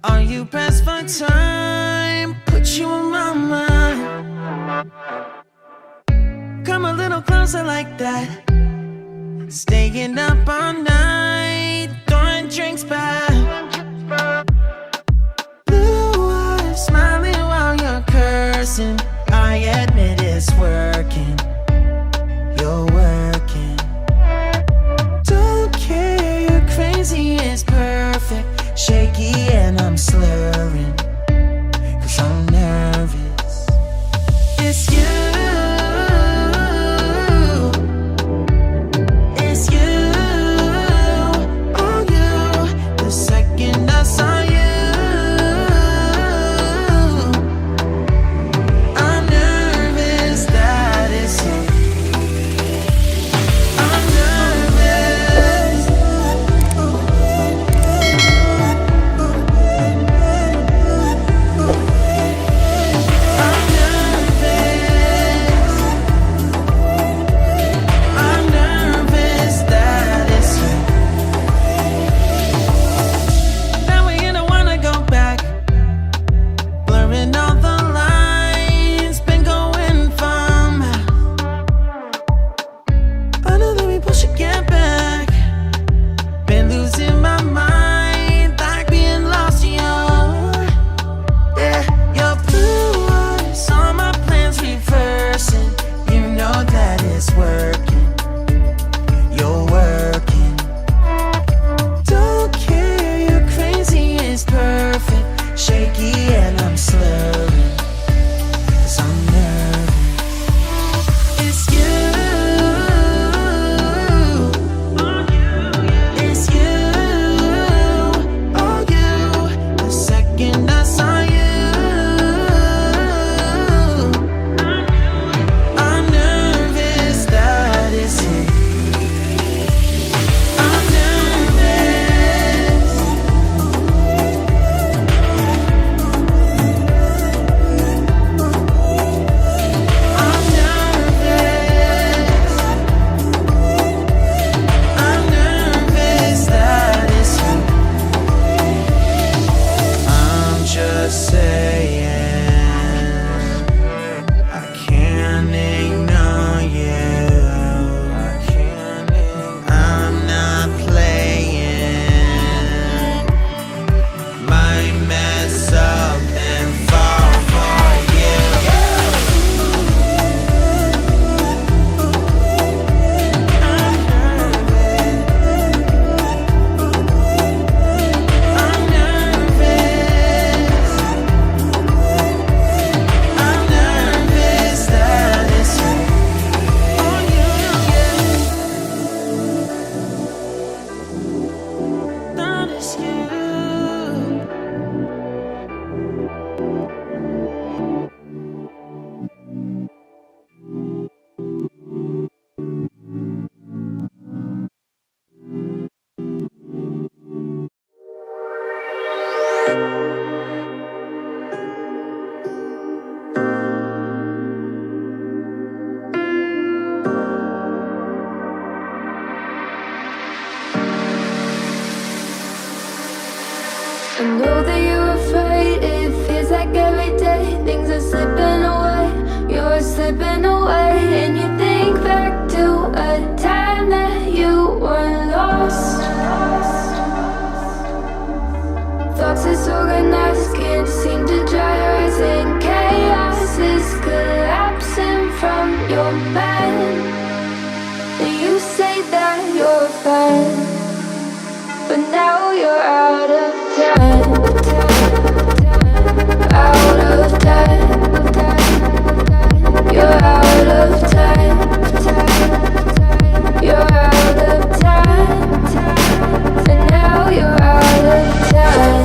Are you pressed for time? Put you in my mind. Come a little closer like that. Staying up all night, throwing drinks back. Blue eyes smiling while you're cursing. I admit it's working. You're working. Don't care, you're crazy, it's perfect. Shaky and I'm slurring, 'cause I'm nervous. It's you. I know that you're afraid, it feels like every day things are slipping away, you're slipping away. And you think back to a time that you were lost. Thoughts disorganized, can't seem to dry your eyes, and chaos is collapsing from your mind. And you say that you're fine, but now you're out of time, out of time. You're out of time, you're out of time, and now you're out of time.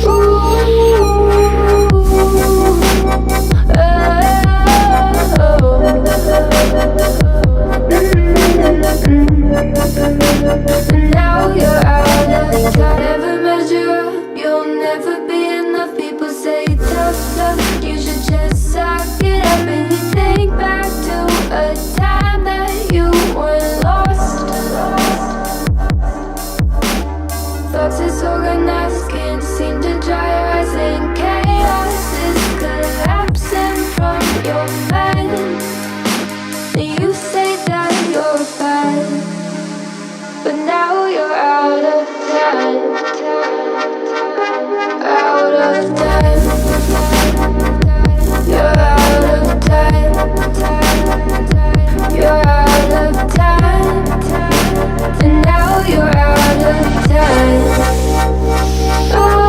Ooh, and now you're out of time. Never measure up, you'll never be enough. People say tough love, you should just suck it up. And you think back to a time that you were lost. Thoughts disorganized, can't dry your eyes and chaos is collapsing from your mind. You say that you're fine, but now you're out of time. Out of time. You're out of time. You're out of time. And now you're out of time. Oh.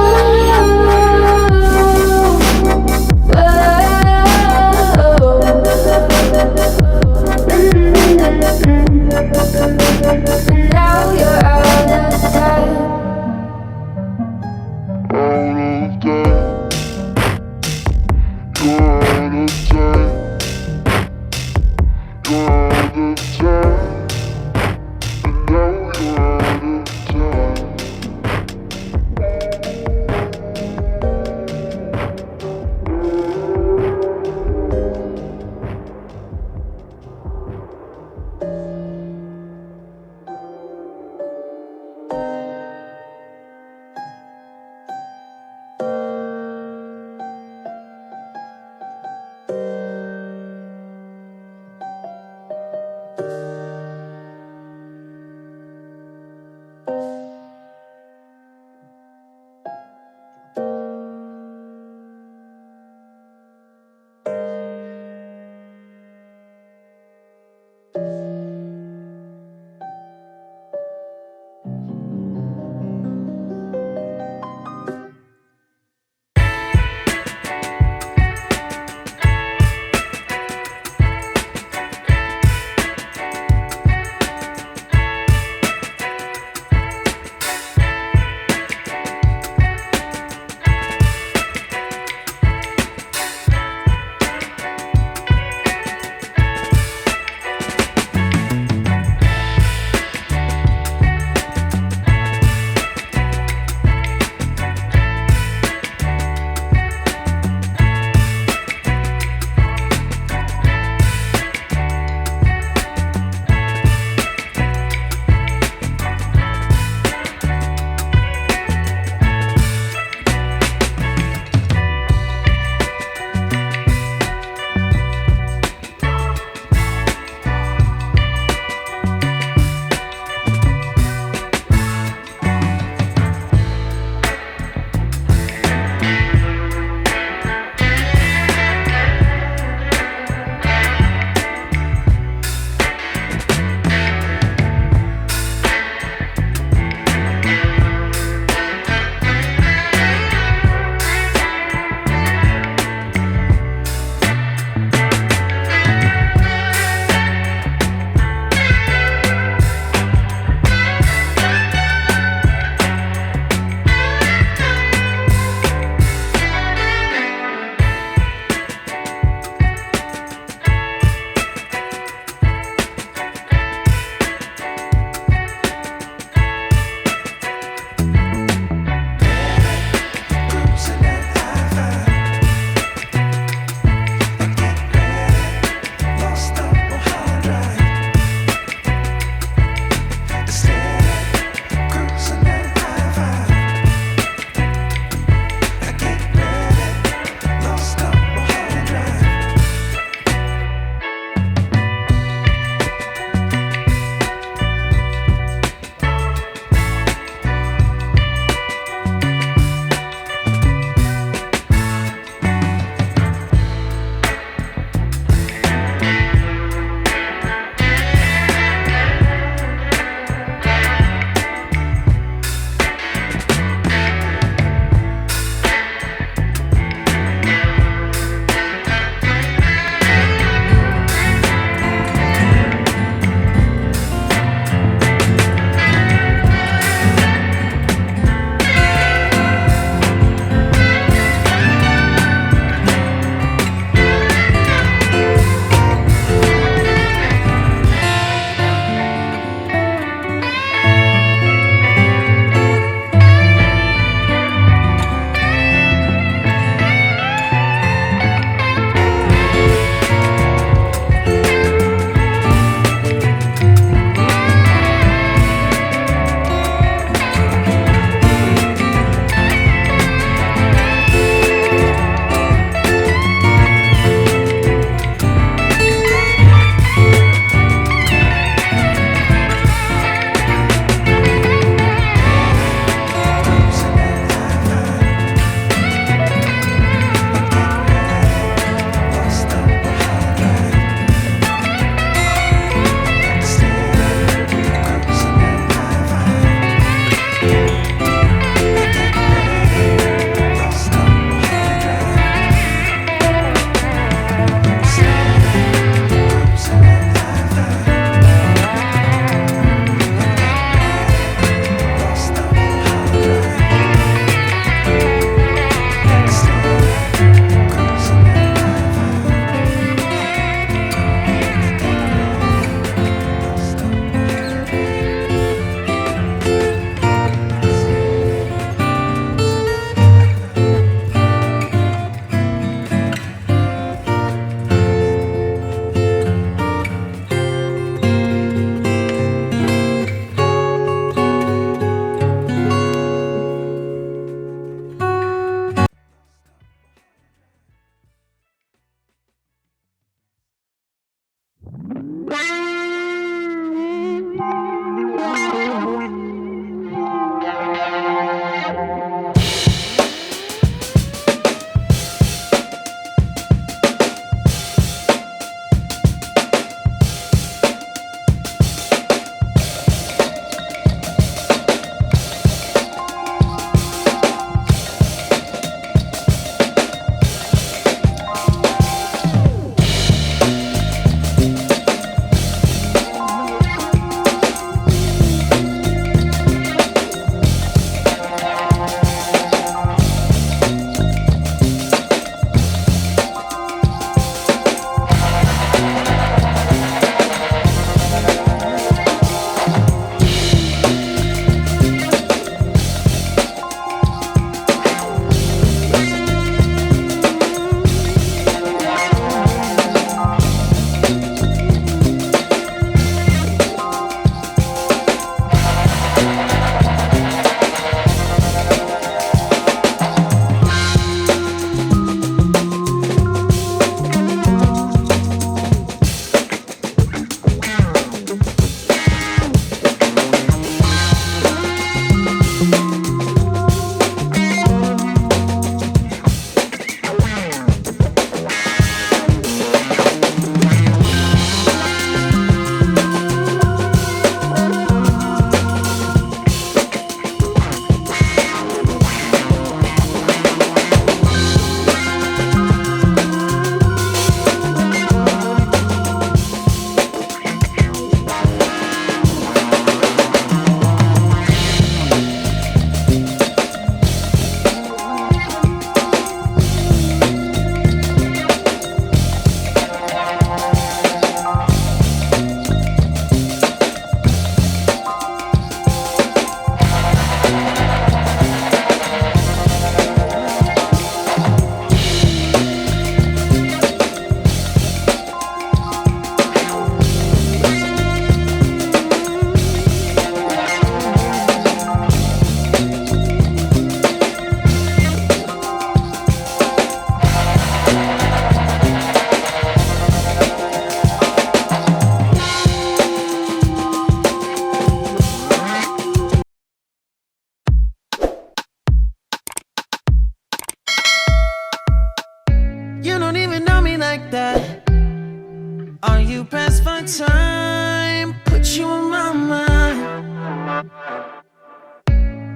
time, put you in my mind.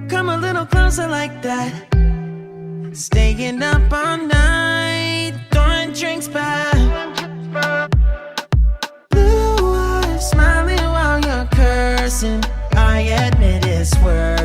Come a little closer like that. Staying up all night, throwing drinks back. Blue eyes, smiling while you're cursing. I admit it's worth